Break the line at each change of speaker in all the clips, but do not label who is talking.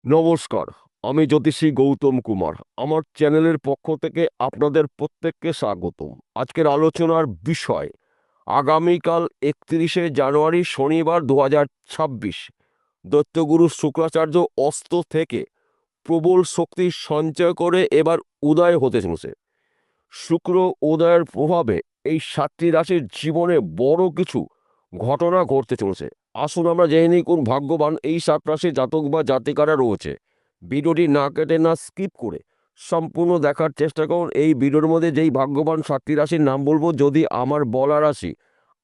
নমস্কার, আমি জ্যোতিষী গৌতম কুমার। আমার চ্যানেলের পক্ষ থেকে আপনাদের প্রত্যেককে স্বাগতম। আজকের আলোচনার বিষয় আগামীকাল 31শে জানুয়ারি শনিবার 2026 দৈত্যগুরু শুক্রাচার্য অস্ত থেকে প্রবল শক্তি সঞ্চয় করে এবার উদয় হতে চলেছে। শুক্র উদয়ের প্রভাবে এই 7টি রাশির জীবনে বড় কিছু ঘটনা ঘটতে চলেছে। আসুন আমরা জেনে নিই কোন ভাগ্যবান এই 7 রাশির জাতক বা জাতিকারা রয়েছে। ভিডিওটি না কেটে না স্কিপ করে সম্পূর্ণ দেখার চেষ্টা করুন। এই ভিডিওর মধ্যে যেই ভাগ্যবান 7টি রাশির নাম বলবো, যদি আমার বলা রাশি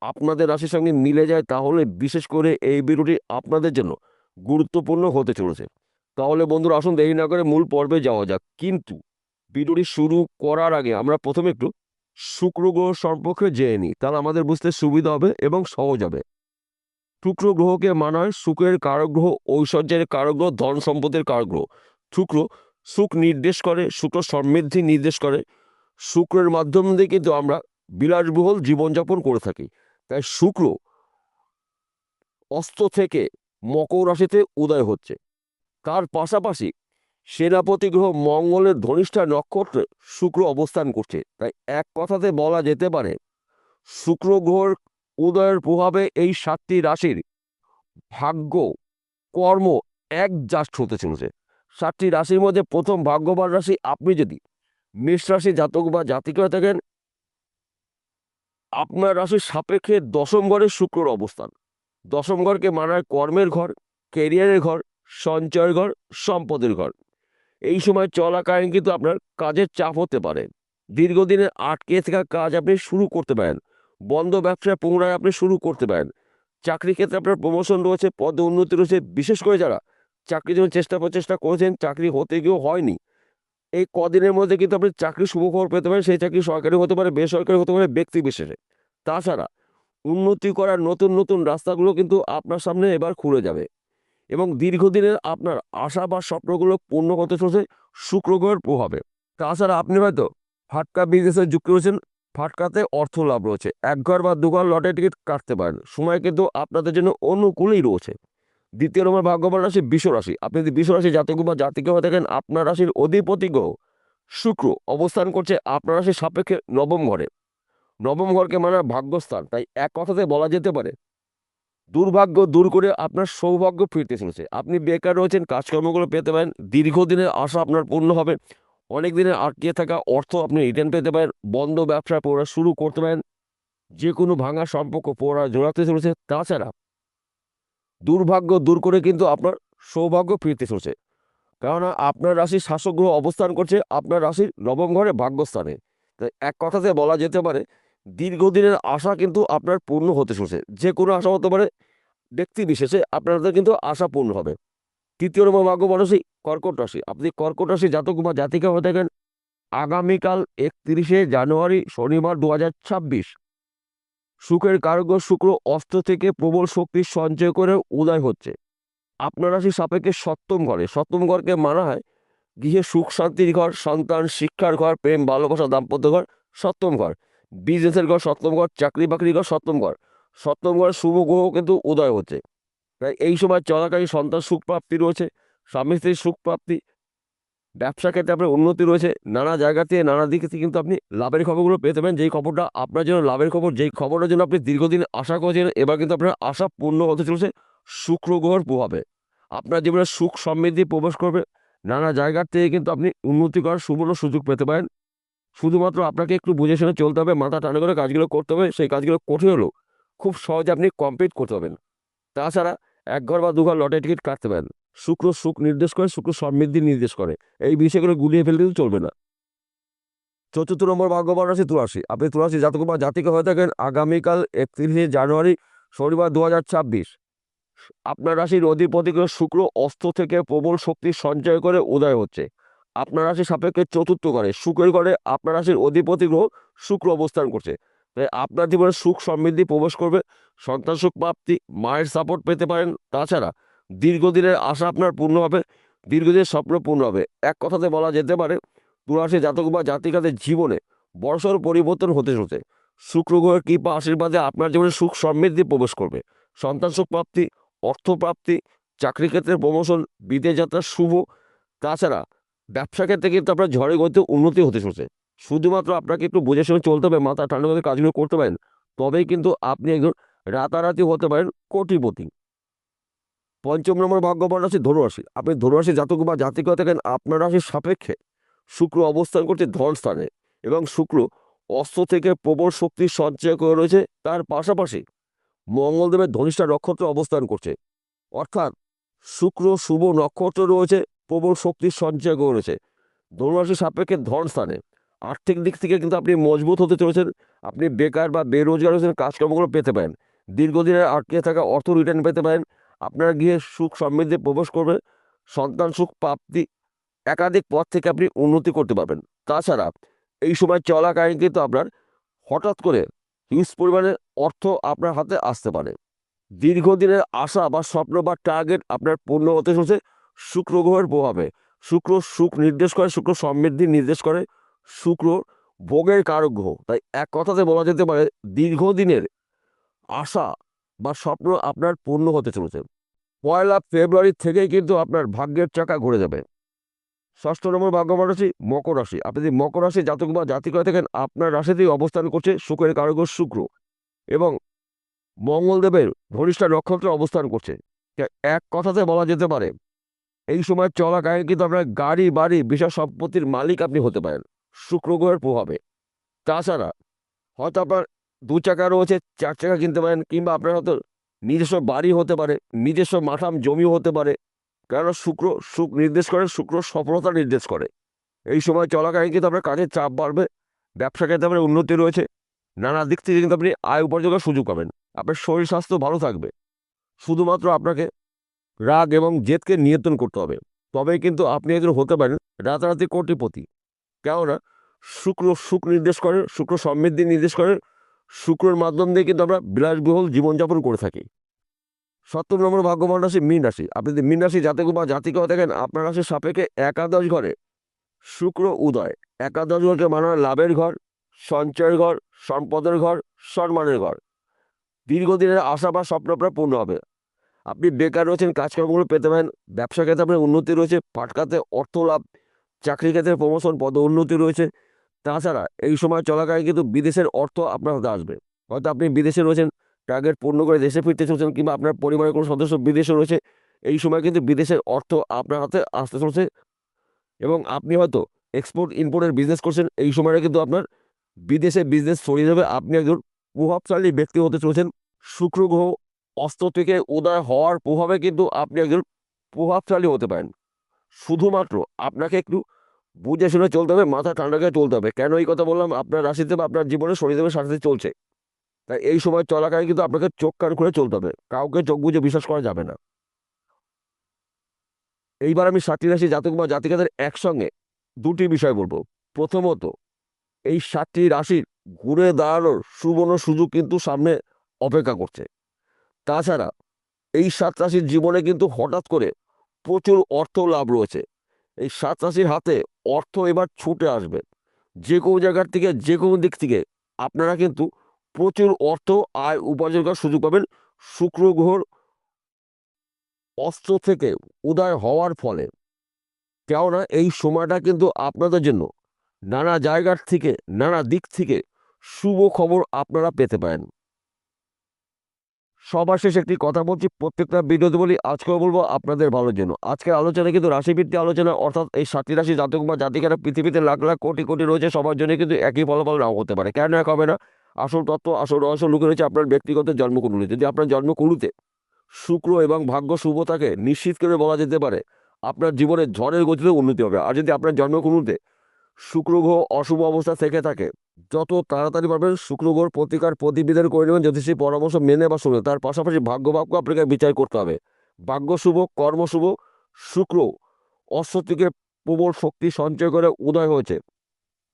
আপনাদের রাশির সঙ্গে মিলে যায় তাহলে বিশেষ করে এই ভিডিওটি আপনাদের জন্য গুরুত্বপূর্ণ হতে চলেছে। তাহলে বন্ধুরা আসুন দেরি না করে মূল পর্বে যাওয়া যাক। কিন্তু ভিডিওটি শুরু করার আগে আমরা প্রথমে একটু শুক্র গ্রহ সম্পর্কে জেনে নিই, তাহলে আমাদের বুঝতে সুবিধা হবে এবং সহজ হবে। শুক্র গ্রহকে মানা হয় সুখের কারক গ্রহ, ঐশ্বর্যের কারক গ্রহ, ধন সম্পদের কারক গ্রহ। শুক্র সুখ নির্দেশ করে, শুক্র সমৃদ্ধি নির্দেশ করে। শুক্রের মাধ্যম দিয়ে কিন্তু আমরা বিলাসবহুল জীবনযাপন করে থাকি। তাই শুক্র অস্ত থেকে মকর রাশিতে উদয় হচ্ছে। তার পাশাপাশি সেনাপতি গ্রহ মঙ্গলের ধনিষ্ঠা নক্ষত্রে শুক্র অবস্থান করছে। তাই এক কথাতে বলা যেতে পারে শুক্র গ্রহের উদয়ের প্রভাবে এই 7টি রাশির ভাগ্য কর্ম অ্যাডজাস্ট হতে চলেছে। 7টি রাশির মধ্যে প্রথম ভাগ্যবান রাশি আপনি যদি মেষ রাশি জাতক বা জাতিকা হয়ে থাকেন, আপনার রাশির সাপেক্ষে দশম ঘরে শুক্রর অবস্থান। দশম ঘরকে মানা হয় কর্মের ঘর, কেরিয়ারের ঘর, সঞ্চয়ের ঘর, সম্পদের ঘর। এই সময় চলাকালীন কিন্তু আপনার কাজের চাপ হতে পারে। দীর্ঘদিনের আটকে থাকা কাজ আপনি শুরু করতে পারেন। বন্ধ ব্যবসায় পুনরায় আপনি শুরু করতে পারেন। চাকরি ক্ষেত্রে আপনার প্রমোশন রয়েছে, পদে উন্নতি রয়েছে। বিশেষ করে যারা চাকরির জন্য চেষ্টা প্রচেষ্টা করেছেন, চাকরি হতে গিয়েও হয়নি, এই কদিনের মধ্যে কিন্তু আপনি চাকরির শুভখবর পেতে পারেন। সেই চাকরি সরকারি হতে পারে, বেসরকারি হতে পারে, ব্যক্তি বিশেষে। তাছাড়া উন্নতি করার নতুন নতুন রাস্তাগুলো কিন্তু আপনার সামনে এবার খুলে যাবে এবং দীর্ঘদিনের আপনার আশা বা স্বপ্নগুলো পূর্ণ করতে চলছে শুক্র গ্রহের প্রভাবে। তাছাড়া আপনি হয়তো ফাটকা বিজনেসে যুক্ত রয়েছেন, ফাটকাতে অর্থ লাভ রয়েছে, এক ঘর বা দু ঘর লটারি টিকিট কাটতে পারেন। সময় কিন্তু আপনাদের জন্য অনুকূলেই রয়েছে। দ্বিতীয় নম্বর ভাগ্যবান রাশি বৃষ রাশি। আপনি যদি বৃষ রাশি জাতক বা জাতিকা হয়ে থাকেন, আপনার রাশির অধিপতি গ্রহ শুক্র অবস্থান করছে আপনার রাশির সাপেক্ষে নবম ঘরে। নবম ঘরকে মানে ভাগ্যস্থান। তাই এক কথাতে বলা যেতে পারে দুর্ভাগ্য দূর করে আপনার সৌভাগ্য ফিরতে চলেছে। আপনি বেকার রয়েছেন, কাজকর্মগুলো পেতে পারেন। দীর্ঘদিনের আশা আপনার পূর্ণ হবে। অনেক দিনের আটকে থাকা অর্থ আপনি রিটার্ন পেতে পারেন। বন্ধ ব্যবসা পুনরায় শুরু করতে পারেন। যে কোনো ভাঙা সম্পর্ক পুনরায় জোড়াতে চলেছে। তাছাড়া দুর্ভাগ্য দূর করে কিন্তু আপনার সৌভাগ্য ফিরতে চলেছে। কেননা আপনার রাশির শাসক গ্রহ অবস্থান করছে আপনার রাশির নবম ঘরে ভাগ্যস্থানে। তাই এক কথাতে বলা যেতে পারে দীর্ঘদিনের আশা কিন্তু আপনার পূর্ণ হতে চলেছে। যে কোনো আশা হতে পারে, ব্যক্তি বিশেষে আপনাদের কিন্তু আশা পূর্ণ হবে। তৃতীয় নম্বর ভাগ্যবান রাশি কর্কট রাশি। আপনি কর্কট রাশি জাতক বা জাতিকা হয়ে থাকেন, আগামীকাল 31শে জানুয়ারি শনিবার 2026 সুখের কারক শুক্র অস্ত থেকে প্রবল শক্তি সঞ্চয় করে উদয় হচ্ছে আপনার রাশি সাপেক্ষে সপ্তম ঘরে। সপ্তম ঘরকে মানা হয় গৃহে সুখ শান্তির ঘর, সন্তান শিক্ষার ঘর, প্রেম ভালোবাসা দাম্পত্য ঘর। সপ্তম ঘর বিজনেসের ঘর, সপ্তম ঘর চাকরি বাকরির ঘর, সপ্তম ঘর। সপ্তম ঘর শুভ গ্রহ কিন্তু উদয় হচ্ছে। তাই এই সময় চলাকালীন সন্তান সুখ প্রাপ্তি রয়েছে, স্বামী স্ত্রীর সুখ প্রাপ্তি, ব্যবসা ক্ষেত্রে আপনার উন্নতি রয়েছে। নানা জায়গা থেকে নানা দিক থেকে কিন্তু আপনি লাভের খবরগুলো পেতে পারেন। যেই খবরটা আপনার জন্য লাভের খবর, যেই খবরের জন্য আপনি দীর্ঘদিন আশা করেছেন, এবার কিন্তু আপনার আশা পূর্ণ হতে চলেছে শুক্র গ্রহের প্রভাবে। আপনার জীবনে সুখ সমৃদ্ধি প্রবেশ করবে। নানা জায়গার থেকে কিন্তু আপনি উন্নতি করার সুবর্ণ সুযোগ পেতে পারেন। শুধুমাত্র আপনাকে একটু বুঝে শুনে চলতে হবে, মাথা টানা করে কাজগুলো করতে হবে। সেই কাজগুলো কঠিন হলেও খুব সহজে আপনি কমপ্লিট করতে পারবেন। তাছাড়া এক ঘর বা দু ঘর লটারি টিকিট কাটতে পারেন। শুক্র সুখ নির্দেশ করে, শুক্র সমৃদ্ধি নির্দেশ করে। এই বিষয়গুলো গুলিয়ে ফেলতে চলবে না। চতুর্থ নম্বর ভাগ্যবান রাশি তুলারাশি। আপনি তুলারাশি জাতক বা জাতিকা হয়ে থাকেন, আগামীকাল 31শে জানুয়ারি শনিবার 2026 আপনার রাশির অধিপতি গ্রহ শুক্র অস্ত থেকে প্রবল শক্তি সঞ্চয় করে উদয় হচ্ছে আপনার রাশির সাপেক্ষে চতুর্থ ঘরে। সুখের ঘরে আপনার রাশির অধিপতি গ্রহ শুক্র অবস্থান করছে। তাই আপনার জীবনে সুখ সমৃদ্ধি প্রবেশ করবে। সন্তান সুখ প্রাপ্তি, মায়ের সাপোর্ট পেতে পারেন। তাছাড়া দীর্ঘদিনের আশা আপনার পূর্ণ হবে, দীর্ঘদিনের স্বপ্ন পূর্ণ হবে। এক কথাতে বলা যেতে পারে তুলারাশি জাতক বা জাতিকাদের জীবনে বড়সড় পরিবর্তন হতে চলছে। শুক্র গ্রহের কৃপা আশীর্বাদে আপনার জীবনে সুখ সমৃদ্ধি প্রবেশ করবে। সন্তান সুখ প্রাপ্তি, অর্থপ্রাপ্তি, চাকরি ক্ষেত্রে প্রমোশন, বিদেশ যাত্রা শুভ। তাছাড়া ব্যবসা ক্ষেত্রে কিন্তু আপনার ঝড়ে গতিতে উন্নতি হতে চলছে। শুধুমাত্র আপনাকে একটু বুঝে শুনে চলতে হবে, মাথা ঠান্ডা করে কাজগুলো করতে পারেন, তবেই কিন্তু আপনি একজন রাতারাতি হতে পারেন কোটিপতি। পঞ্চম নম্বর ভাগ্যবান রাশি ধনুরাশি। আপনি ধনুরাশি জাতক বা জাতিকা থাকেন, আপনার রাশির সাপেক্ষে শুক্র অবস্থান করছে ধন স্থানে, এবং শুক্র অস্ত্র থেকে প্রবল শক্তি সঞ্চয় করে রয়েছে। তার পাশাপাশি মঙ্গলদেবের ধনিষ্ঠা নক্ষত্রে অবস্থান করছে, অর্থাৎ শুক্র শুভ নক্ষত্র রয়েছে, প্রবল শক্তির সঞ্চয় করে রয়েছে ধনুরাশির সাপেক্ষে ধন স্থানে। আর্থিক দিক থেকে কিন্তু আপনি মজবুত হতে চলেছেন। আপনি বেকার বা বেরোজগার হয়েছেন, কাজকর্মগুলো পেতে পারেন। দীর্ঘদিনের আটকে থাকা অর্থ রিটার্ন পেতে পারেন। আপনার গৃহে সুখ সমৃদ্ধি প্রবেশ করবে। সন্তান সুখ প্রাপ্তি, একাধিক পথ থেকে আপনি উন্নতি করতে পারবেন। তাছাড়া এই সময় চলাকালীন কিন্তু আপনার হঠাৎ করে হিউজ পরিমাণে অর্থ আপনার হাতে আসতে পারে। দীর্ঘদিনের আশা বা স্বপ্ন বা টার্গেট আপনার পূর্ণ হতে চলছে শুক্র গ্রহের প্রভাবে। শুক্র সুখ নির্দেশ করে, শুক্র সমৃদ্ধি নির্দেশ করে, শুক্র ভোগের কারক গ্রহ। তাই এক কথাতে বলা যেতে পারে দীর্ঘদিনের আশা বা স্বপ্ন আপনার পূর্ণ হতে চলেছে। 1 ফেব্রুয়ারি থেকেই কিন্তু আপনার ভাগ্যের চাকা ঘুরে যাবে। ষষ্ঠ নম্বর ভাগ্যবান রাশি মকর রাশি। আপনি যদি মকর রাশি জাতক বা জাতিকা থাকেন, আপনার রাশিতেই অবস্থান করছে শুক্রের কারক শুক্র, এবং মঙ্গলদেবের ধনিষ্ঠা নক্ষত্রে অবস্থান করছে। এক কথাতে বলা যেতে পারে এই সময় চলাকালীন কিন্তু আপনার গাড়ি বাড়ি বিশাল সম্পত্তির মালিক আপনি হতে পারেন শুক্র গ্রহের প্রভাবে। তাছাড়া হয়তো আপনার 2 চাকা রয়েছে, 4 চাকা কিনতে পারেন, কিংবা আপনার হয়তো নিজস্ব বাড়ি হতে পারে, নিজস্ব মাঠাম জমিও হতে পারে। কেননা শুক্র সুখ নির্দেশ করে, শুক্র সফলতা নির্দেশ করে। এই সময় চলাকালীন কিন্তু আপনার কাজের চাপ বাড়বে। ব্যবসা ক্ষেত্রে আপনার উন্নতি রয়েছে। নানা দিক থেকে কিন্তু আপনি আয় উপার্জনের সুযোগ পাবেন। আপনার শরীর স্বাস্থ্য ভালো থাকবে। শুধুমাত্র আপনাকে রাগ এবং জেদকে নিয়ন্ত্রণ করতে হবে, তবেই কিন্তু আপনি একজন হতে পারেন রাতারাতি কোটিপতি। কেননা শুক্র সুখ নির্দেশ করে, শুক্র সমৃদ্ধি নির্দেশ করে। শুক্রের মাধ্যম দিয়ে কিন্তু আমরা বিলাসবহুল জীবনযাপন করে থাকি। 7 নম্বর ভাগ্যবান রাশি মীন রাশি। আপনি যদি মীন রাশি জাতক বা জাতিকা দেখেন, আপনার রাশির সাপেক্ষে একাদশ ঘরে শুক্র উদয়। একাদশ ঘরকে মানা হয় লাভের ঘর, সঞ্চয়ের ঘর, সম্পদের ঘর, সম্মানের ঘর। দীর্ঘদিনের আশা বা স্বপ্ন আপনার পূর্ণ হবে। আপনি বেকার রয়েছেন, কাজকর্মগুলো পেতে পারেন। ব্যবসা ক্ষেত্রে আপনার উন্নতি রয়েছে, পাট খাতে অর্থ লাভ, চাকরি ক্ষেত্রে প্রমোশন, পদ উন্নতি রয়েছে। তাছাড়া এই সময় চলাকালীন কিন্তু বিদেশের অর্থ আপনার হাতে আসবে। হয়তো আপনি বিদেশে রয়েছেন, টার্গেট পূর্ণ করে দেশে ফিরতে চলছেন, কিংবা আপনার পরিবারের কোনো সদস্য বিদেশে রয়েছে। এই সময় কিন্তু বিদেশের অর্থ আপনার হাতে আসতে চলছে, এবং আপনি হয়তো এক্সপোর্ট ইম্পোর্টের বিজনেস করছেন। এই সময়টা কিন্তু আপনার বিদেশে বিজনেস ছড়িয়ে যাবে। আপনি একজন প্রভাবশালী ব্যক্তি হতে চলেছেন। শুক্র গ্রহ অস্ত থেকে উদয় হওয়ার প্রভাবে কিন্তু আপনি একজন প্রভাবশালী হতে পারেন। শুধুমাত্র আপনাকে একটু বুঝে শুনে চলতে হবে, মাথা ঠান্ডা করে চলতে হবে। কেন এই কথা বললাম? আপনার রাশিতে বা আপনার জীবনে শনিদেবের সাথে চলছে। তাই এই সময় চলাকালীন কিন্তু আপনাকে চোখ কান খুলে চলতে হবে, কাউকে চোখ বুঝে বিশ্বাস করা যাবে না। এইবার আমি 7টি রাশি জাতক বা জাতিকাদের একসঙ্গে 2টি বিষয় বলবো। প্রথমত, এই 7টি রাশির ঘুরে দাঁড়ানোর সুবর্ণ সুযোগ কিন্তু সামনে অপেক্ষা করছে। তাছাড়া এই 7 রাশির জীবনে কিন্তু হঠাৎ করে প্রচুর অর্থ লাভ রয়েছে। এই 7 রাশির হাতে অর্থ এবার ছুটে আসবে। যে কোনো জায়গার থেকে, যে কোনো দিক থেকে আপনারা কিন্তু প্রচুর অর্থ আয় উপার্জন করার সুযোগ পাবেন শুক্র গ্রহর অস্ত্র থেকে উদয় হওয়ার ফলে। কেননা এই সময়টা কিন্তু আপনাদের জন্য নানা জায়গার থেকে, নানা দিক থেকে শুভ খবর আপনারা পেতে পারেন। সবার শেষে একটি কথা বলছি, প্রত্যেকটা ভিডিওতে বলি, আজকেও বলবো আপনাদের ভালোর জন্য। আজকের আলোচনা কিন্তু রাশিভিত্তিক আলোচনা, অর্থাৎ এই 7টি রাশি জাতক বা জাতিকারা পৃথিবীতে লাখ লাখ কোটি কোটি রয়েছে, সবার জন্য কিন্তু একই ফলাফল নাও হতে পারে। কেন এক হবে না? আসল তত্ত্ব, আসল রহস্য লুকিয়ে রয়েছে আপনার ব্যক্তিগত জন্মকুণ্ডলিতে। যদি আপনার জন্মকুণ্ডলিতে শুক্র এবং ভাগ্য শুভ থাকে, নিশ্চিত করে বলা যেতে পারে আপনার জীবনে ঝড়ের গতিতে উন্নতি হবে। আর যদি আপনার জন্মকুণ্ডলিতে শুক্র গ্রহ অশুভ অবস্থা থেকে থাকে, যত তাড়াতাড়ি পারবেন শুক্র গ্রহর প্রতিকার প্রতিবিধান করে নেবেন, যদি সেই পরামর্শ মেনে বা শুনে। তার পাশাপাশি ভাগ্য আপনাকে বিচার করতে হবে। ভাগ্য শুভ, কর্ম শুভ, শুক্র অস্ত্র থেকে প্রবল শক্তি সঞ্চয় করে উদয় হয়েছে।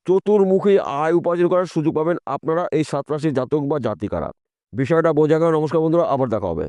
চতুর্মুখী আয় উপার্জন করার সুযোগ পাবেন আপনারা এই 7 রাশির জাতক বা জাতিকারা। বিষয়টা বোঝা গেল। নমস্কার বন্ধুরা, আবার দেখা হবে।